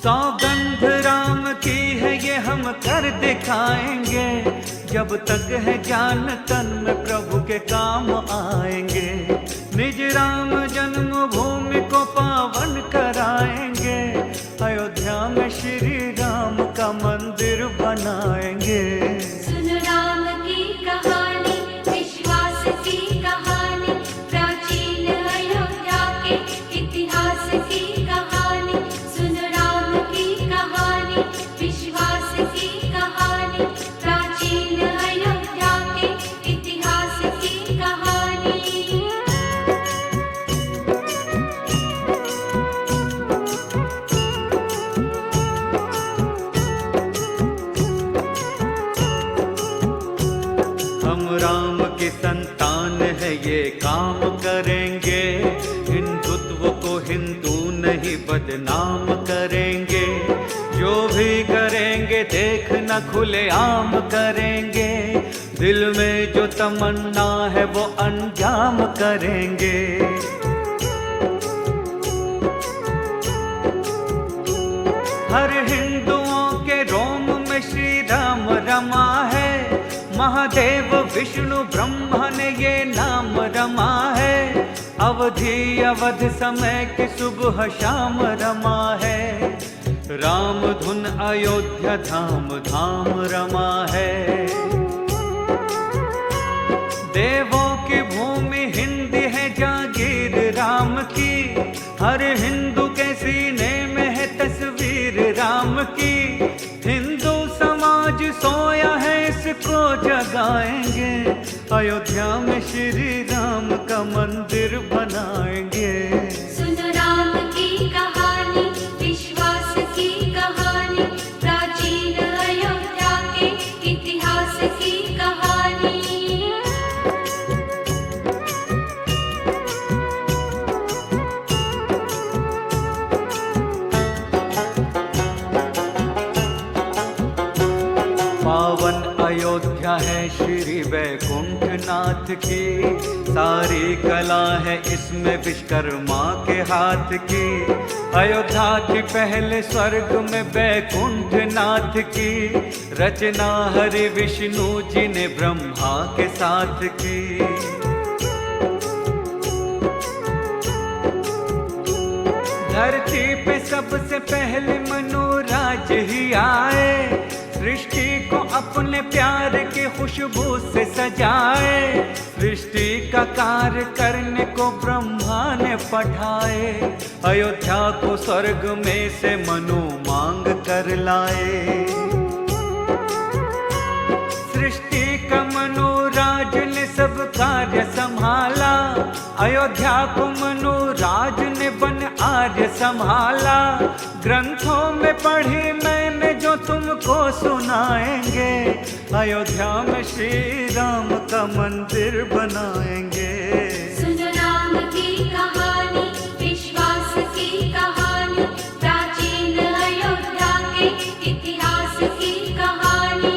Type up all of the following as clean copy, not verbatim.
सौगंध राम की है ये हम कर दिखाएंगे, जब तक है जान तन में प्रभु के काम आएंगे। निज राम जन्मभूमि को पावन कराएंगे, अयोध्या में श्री राम का मंदिर बनाएंगे। सुन राम की कहानी, विश्वास की कहानी, प्राचीन अयोध्या के इतिहास की कहानी। सुन राम की कहानी, विश्वास की कहानी, प्राचीन अयोध्या के इतिहास की कहानी। हम राम की संतान है ये काम करेंगे, हिंदुत्व को हिंदू नहीं बदनाम करेंगे। जो भी करेंगे देखना खुले आम करेंगे, दिल में जो तमन्ना है वो अंजाम करेंगे। हर हिंदुओं के रोम में श्री राम रमा है, महादेव विष्णु ब्रह्मा ने ये नाम रमा है। अवधि अवध समय की सुबह शाम रमा है, राम धुन अयोध्या धाम धाम रमा है। देवों की भूमि हिंदी है जागीर राम की, हर हिंदू के सीने में है तस्वीर राम की। हिंदू समाज सोया है इसको जगाएंगे, अयोध्या में श्री राम का मंदिर बनाएंगे। सुन राम की कहानी, विश्वास की कहानी, प्राचीन अयोध्या के इतिहास की कहानी। पावन अयोध्या है श्री वैकुंठ नाथ की, सारी कला है इसमें विश्वकर्मा के हाथ की। अयोध्या की पहले स्वर्ग में वैकुंठ नाथ की, रचना हरि विष्णु जी ने ब्रह्मा के साथ की। धरती पे सबसे पहले मनोराज ही आए, सृष्टि को अपने प्यार की खुशबू से सजाए। सृष्टि का कार्य करने को ब्रह्मा ने पठाए, अयोध्या को स्वर्ग में से मनु मांग कर लाए। सृष्टि का मनोराज ने सब कार्य संभाला, अयोध्या को मनोराज ने वन आर्य संभाला। ग्रंथों में पढ़ी मैंने जो तुमको सुनाएंगे, अयोध्या में श्री राम का मंदिर बनाएंगे। सुन राम की कहानी, विश्वास की कहानी, प्राचीन अयोध्या के इतिहास की कहानी।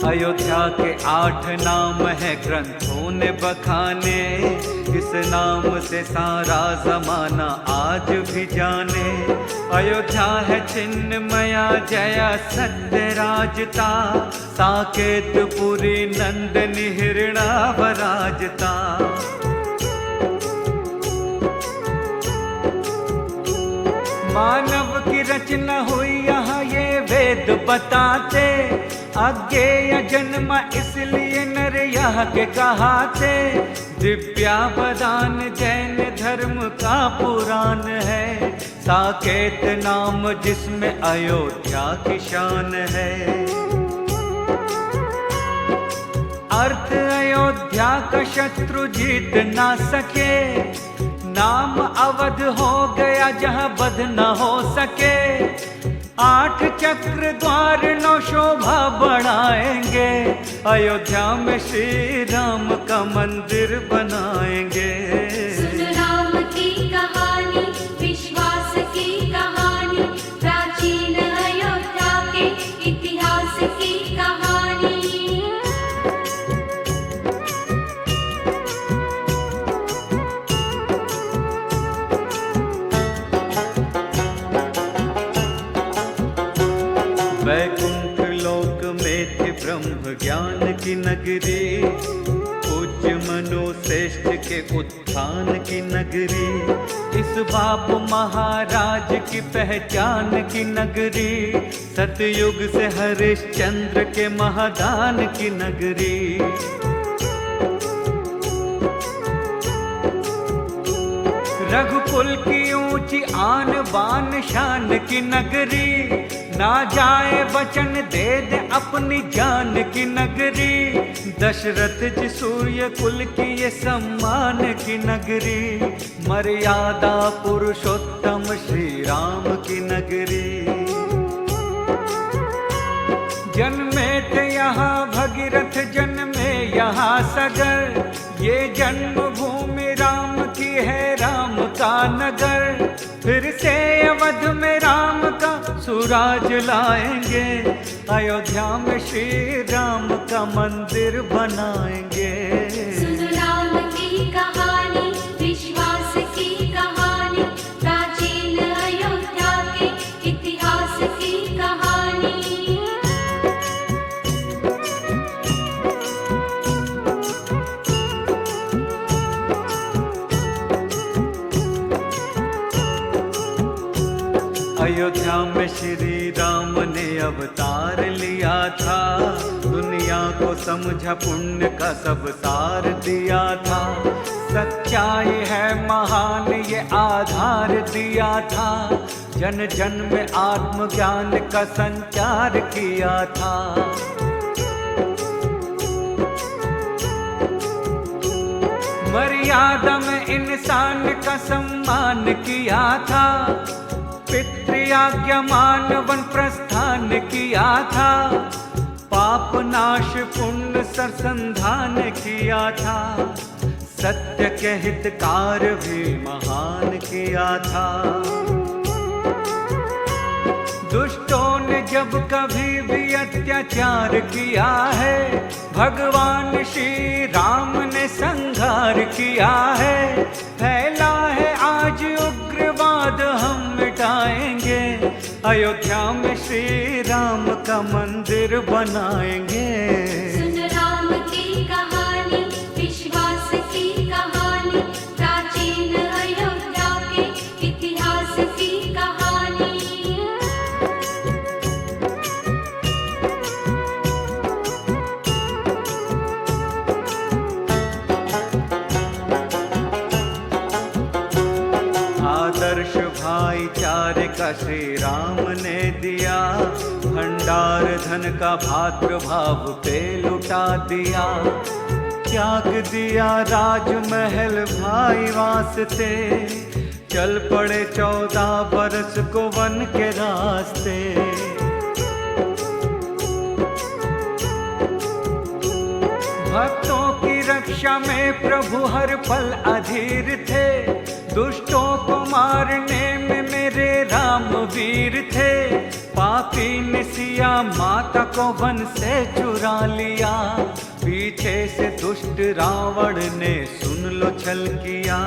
अयोध्या के 8 नाम है ग्रंथों ने बखाने, इस नाम से सारा जमाना आज भी जाने। अयोध्या है चिन्मया जया सत्य राजता, साकेतपुरी नंदनी हिरणा वराजता। मानव की रचना हुई यहाँ ये वेद बताते, अज्ञेय जन्म इसलिए नर यह के कहाते। दिव्यावदान जैन धर्म का पुराण है, साकेत नाम जिसमें अयोध्या की शान है। अर्थ अयोध्या का शत्रु जीत ना सके, नाम अवध हो गया जहाँ बद न हो सके। 8 चक्र द्वार 9 शोभा बढ़ाएंगे, अयोध्या में श्री राम का मंदिर बनाएंगे। सुन राम की कहानी, विश्वास की कहानी, की नगरी, पूज्य मनु श्रेष्ठ के उत्थान की नगरी, इस बाप महाराज की पहचान की नगरी, सतयुग से हरिश्चंद्र के महादान की नगरी। रघुकुल की ऊंची आन बान शान की नगरी, ना जाए वचन दे दे अपनी जान की नगरी, दशरथ जी सूर्य कुल की ये सम्मान की नगरी, मर्यादा पुरुषोत्तम श्री राम की नगरी। जन्मे थे यहाँ भगीरथ, जन्मे यहाँ सगर, ये जन्मभूमि राम की है, राम का नगर, फिर से अवध में राम का सुराज लाएंगे, अयोध्या में श्री राम का मंदिर बनाएंगे। सुन राम की कहानी, विश्वास की कहानी, प्राचीन अयोध्या के इतिहास की कहानी। अयोध्या में श्री राम ने अवतार लिया था, दुनिया को समझा पुण्य का सब सार दिया था, सच्चाई है महान ये आधार दिया था, जन जन में आत्मज्ञान का संचार किया था। मर्यादा में इंसान का सम्मान किया था, पितृआज्ञा मान वन प्रस्थान किया था, पाप नाश पुण्य सरसंधान किया था, सत्य के हितकार भी महान किया था। दुष्टों ने जब कभी भी अत्याचार किया है, भगवान श्री राम ने संहार किया है, फैला है आज उग्रवाद हम मिटाएंगे, अयोध्या में श्री राम का मंदिर बनाएंगे। सुन राम की कहानी, विश्वास की कहानी, प्राचीन अयोध्या के इतिहास की कहानी। आदर्श भाईचारे का श्री राम ने दिया, भंडार धन का भातृभाव पे लुटा दिया, त्याग दिया राजमहल भाई वास्ते, चल पड़े 14 बरस को वन के रास्ते। भक्तों की रक्षा में प्रभु हर पल अधीर थे, दुष्टों को मारने में मेरे राम वीर थे, पापी ने सिया माता को वन से चुरा लिया, पीछे से दुष्ट रावण ने सुन लो छल किया।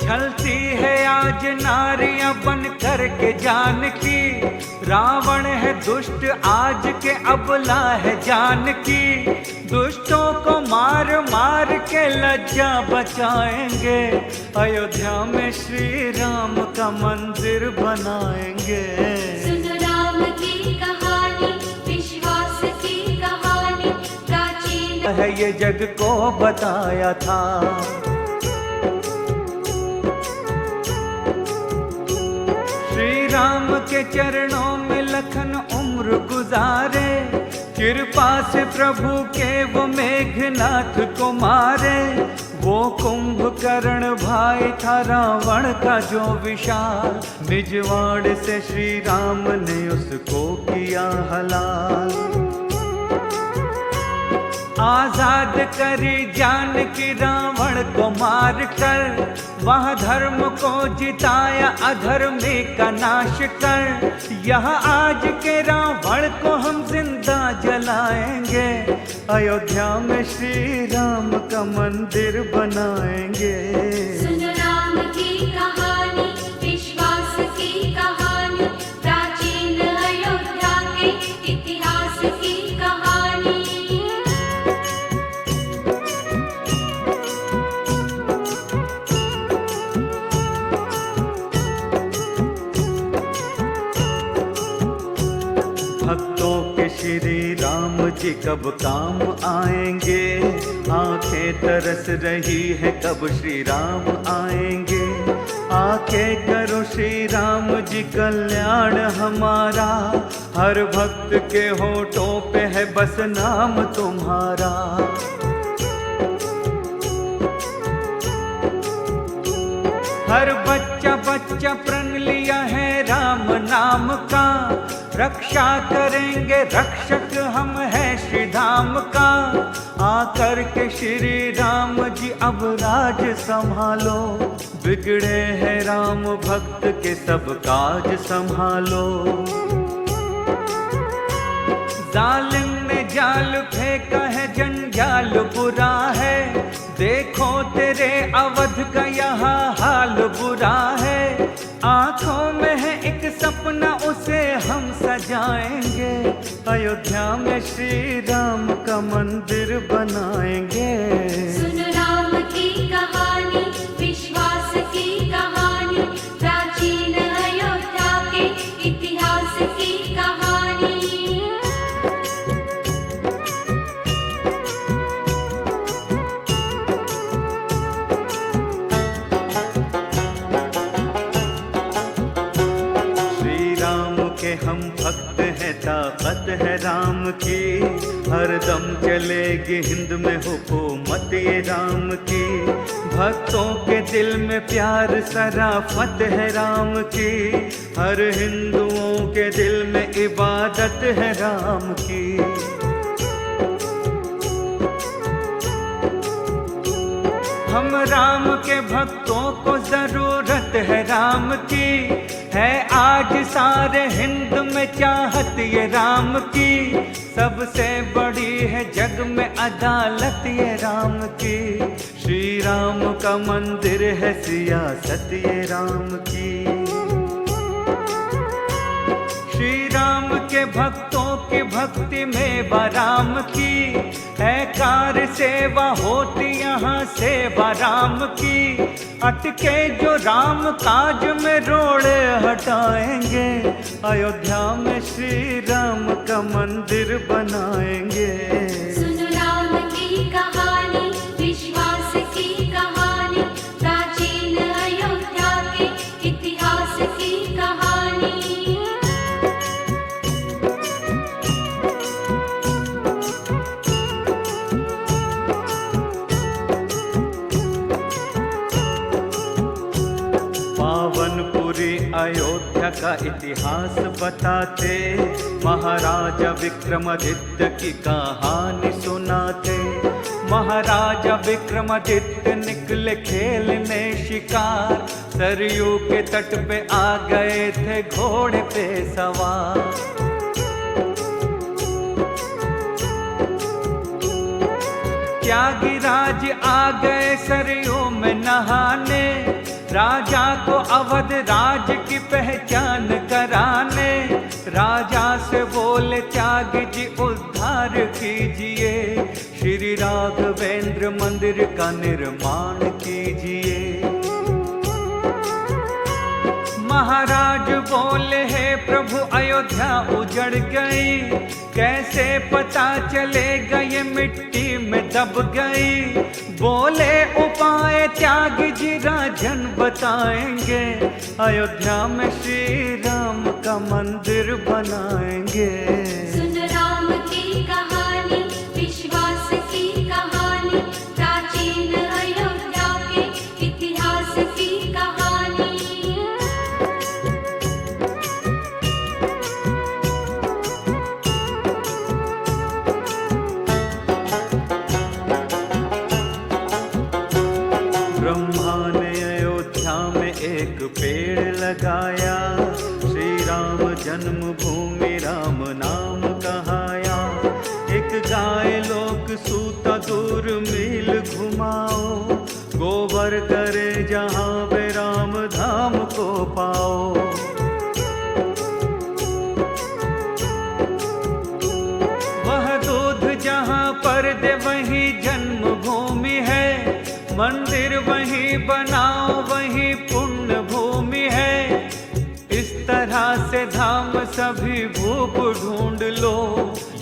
छलती है आज नारियां बन करके जानकी, रावण है दुष्ट आज के अबला है जानकी, दुष्टों को मार मार के लज्जा बचाएंगे, अयोध्या में श्री राम का मंदिर बनाएंगे। सुन राम की कहानी, विश्वास की कहानी, प्राचीन है ये जग को बताया था। श्री राम के चरणों में लखन उम्र गुजारे, कृपा से प्रभु के वो मेघनाथ को मारे, वो कुंभकर्ण भाई था रावण का जो विशाल, निजवाड़ से श्री राम ने उसको किया हलाल। आजाद करी जानकी रावण को मार कर, वह धर्म को जिताया अधर्मी का नाश कर, यह आज के रावण को हम जिंदा जलाएंगे, अयोध्या में श्री राम का मंदिर बनाएंगे। सुन राम की कहानी, विश्वास की कहानी, प्राचीन अयोध्या के इतिहास की भक्तों के श्री राम जी कब काम आएंगे, आंखें तरस रही है कब श्री राम आएंगे। आके करो श्री राम जी कल्याण हमारा, हर भक्त के होठों पे है बस नाम तुम्हारा। हर बच्चा बच्चा प्रण लिया है राम नाम का, रक्षा करेंगे रक्षक हम हैं श्री धाम का। आकर के श्री राम जी अब राज संभालो, बिगड़े हैं राम भक्त के सब काज संभालो। जालिम ने जाल फेंका है जंजाल बुरा है, देखो तेरे अवध का यहाँ हाल बुरा है। आंखों में है एक सपना उसे हम सजाएंगे, अयोध्या में श्री राम का मंदिर बनाएंगे। सुन राम की कहानी, विश्वास की कहानी, प्राचीन अयोध्या के इतिहास की कहानी। हम भक्त हैं ताकत है राम की, हरदम चलेगी हिंद में हुकूमत ये राम की। भक्तों के दिल में प्यार सराफत है राम की, हर हिंदुओं के दिल में इबादत है राम की। हम राम के भक्तों को जरूरत है राम की, है आज सारे हिंद में चाहत ये राम की। सबसे बड़ी है जग में अदालत ये राम की, श्री राम का मंदिर है सियासत ये राम की। श्री राम के भक्तों की भक्ति में राम की, है कार सेवा होती यहाँ सेवा राम की। अटके जो राम काज में रोड़े हटाएंगे, अयोध्या में श्री राम का मंदिर बनाएंगे। सुन राम की कहानी, विश्वास की कहानी, प्राचीन अयोध्या के इतिहास की कहानी। पावनपुरी अयोध्या का इतिहास बताते, महाराजा विक्रमादित्य की कहानी सुनाते। महाराजा विक्रमादित्य निकले खेलने शिकार, सरयू के तट पे आ गए थे घोड़े पे सवार। त्यागीराज आ गए सरयू में नहाने, राजा को अवध राज की पहचान कराने। राजा से बोले त्यागी जी उद्धार कीजिए, श्री राघवेंद्र मंदिर का निर्माण कीजिए। महाराज बोले हे प्रभु अयोध्या उजड़ गई, कैसे पता चलेगा ये मिट्टी में दब गई। बोले उपाय त्यागी जी राजन बताएंगे, अयोध्या में श्री राम का मंदिर बनाएंगे। सुन राम की कहानी, विश्वास की कहानी, प्राचीन अयोध्या के इतिहास की कहानी। ब्रह्मा ने अयोध्या में एक पेड़ लगाया, श्री राम जन्मभूमि राम नाम कहाया। एक गाय लोक सूता दूर मील घुमाओ, गोबर करे जहाँ पे राम धाम को पाओ। वह दूध जहाँ पर दे वही जन्मभूमि है, मंदिर वहीं बनाओ वहीं पुण्य भूमि है। इस तरह से धाम सभी भूप ढूंढ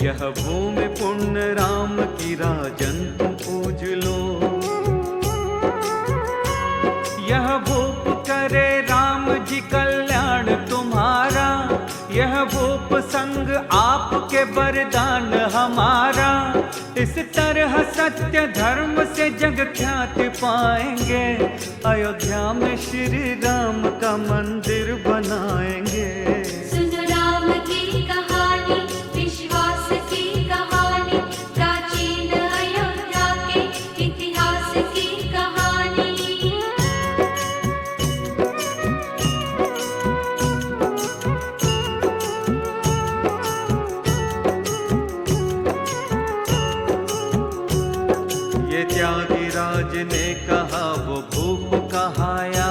यह भूमि पुण्य राम की राजन तुम पूज लो। यह भूप करे राम जी कल्याण तुम्हारा, यह भूप संग आपके वरदान हमारा। इस तरह सत्य धर्म से जग ख्याति पाएंगे, अयोध्या में श्री राम का मंदिर बनाएंगे। सुन राम की कहानी, विश्वास की कहानी, प्राचीन अयोध्या के इतिहास की कहानी। ये त्यागीराज ने कहा वो भूप कहाया,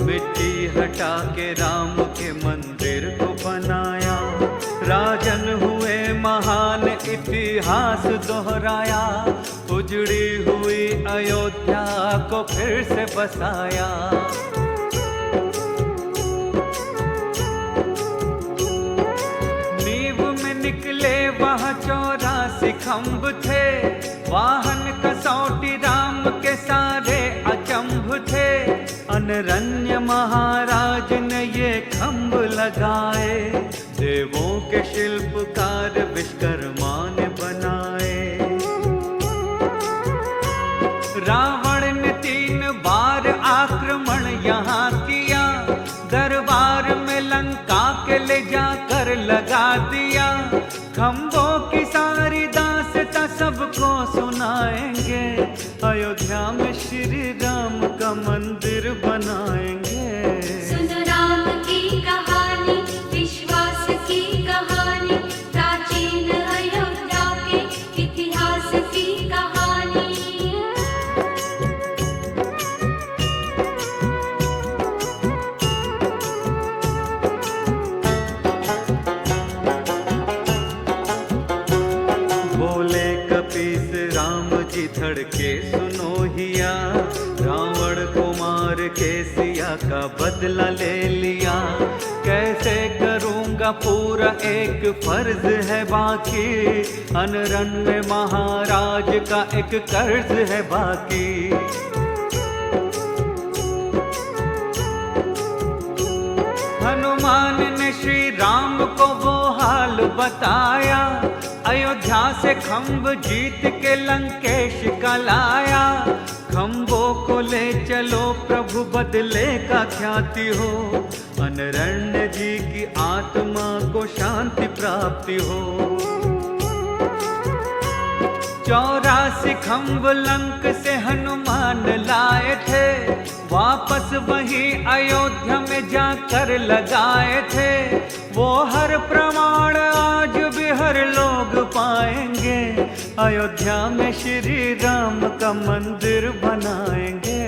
मिट्टी हटा के राम के मंदिर को बनाया। राजन हुए महान इतिहास दोहराया, उजड़ी हुई अयोध्या को फिर से बसाया। नींव में निकले वहाँ 84 खम्भ थे, वाहन कसौटी राम के सारे अचंभ थे। अनरण्य महाराज ने ये खम्भ लगाए, देवों के शिल्पकार विश्वकर्मा ने बनाए। रावण ने 3 बार आक्रमण यहाँ किया, दरबार में लंका के ले जाकर लगा दिया। खम्भों की सारी दास्तां सबको सुनाएंगे, अयोध्या में श्री राम का मंदिर बनाएंगे। सुन राम की कहानी, विश्वास की कहानी, प्राचीन अयोध्या के इतिहास की कहानी। बोले कपीस राम जी धड़के सुनो हिया, रावण को मार के सिया का बदला ले लिया। कैसे करूँगा पूरा एक फर्ज है बाकी, अनरण्य महाराज का एक कर्ज है बाकी। हनुमान ने श्री राम को वो हाल बताया, अयोध्या से खम्भ जीत के लंकेश का लाया। खम्भों को ले चलो प्रभु बदले का ख्याति हो, अनरण्य जी की आत्मा को शांति प्राप्ति हो। 84 खम्भ लंक से हनुमान लाए थे, वापस वही अयोध्या में जाकर लगाए थे। वो हर प्रमाण आज भी हर लोग पाएंगे, अयोध्या में श्री राम का मंदिर बनाएंगे।